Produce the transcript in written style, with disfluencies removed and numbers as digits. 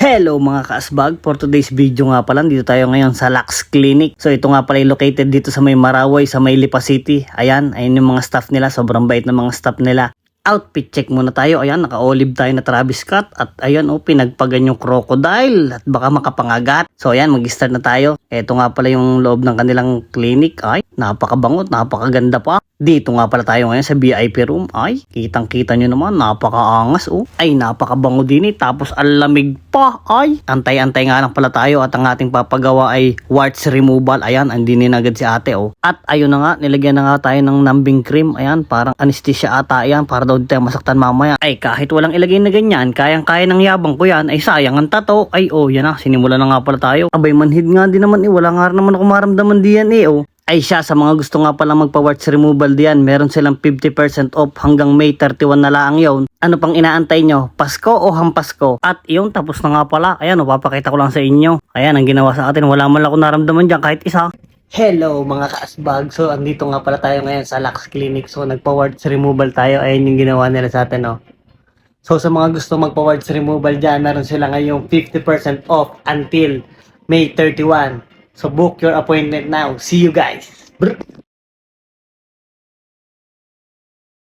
Hello mga kaasbag, for today's video nga pala, dito tayo ngayon sa Lux Clinic. So ito nga pala located dito sa may Maraway, sa may Lipa City. Ayan yung mga staff nila, sobrang bait ng mga staff nila. Outfit check muna tayo. Ayan, naka-olive tayo na Travis Scott. At ayan, pinagpagan yung crocodile. At baka makapangagat. So ayan, mag-start na tayo. Ito nga pala yung loob ng kanilang clinic. Ay, napakabango, napakaganda pa. Dito nga pala tayo ngayon sa VIP room. Ay, kitang-kita nyo naman, napakaangas Ay, napakabango din Tapos alamig pa. Ay, antay-antay nga lang pala tayo. At ang ating papagawa ay warts removal. Ayan, andinin agad si ate At ayun na nga, nilagyan na nga tayo ng numbing cream. Ayan, parang anesthesia ata yan. Para daw di tayo masaktan mamaya. Ay, kahit walang ilagay na ganyan, kayang-kaya ng yabang ko yan. Ay, sayang ang tato. Ay, yan na, sinimula na nga pala tayo. Abay, manhid nga din naman Wala nga naman ako maramdaman diyan Ay siya, sa mga gusto nga pala magpa-warts removal diyan, meron silang 50% off hanggang May 31 na lang yun. Ano pang inaantay nyo? Pasko o hampasko? At yun, tapos na nga pala. Ayan, papakita ko lang sa inyo. Ayan, ang ginawa sa atin. Wala man lang ako naramdaman dyan kahit isa. Hello mga kaasbag. So, andito nga pala tayo ngayon sa Lux Clinic. So, nagpa-warts removal tayo. Ayan yung ginawa nila sa atin So, sa mga gusto magpa-warts removal dyan, meron sila ngayong 50% off until May 31. So book your appointment now. See you guys. Brr.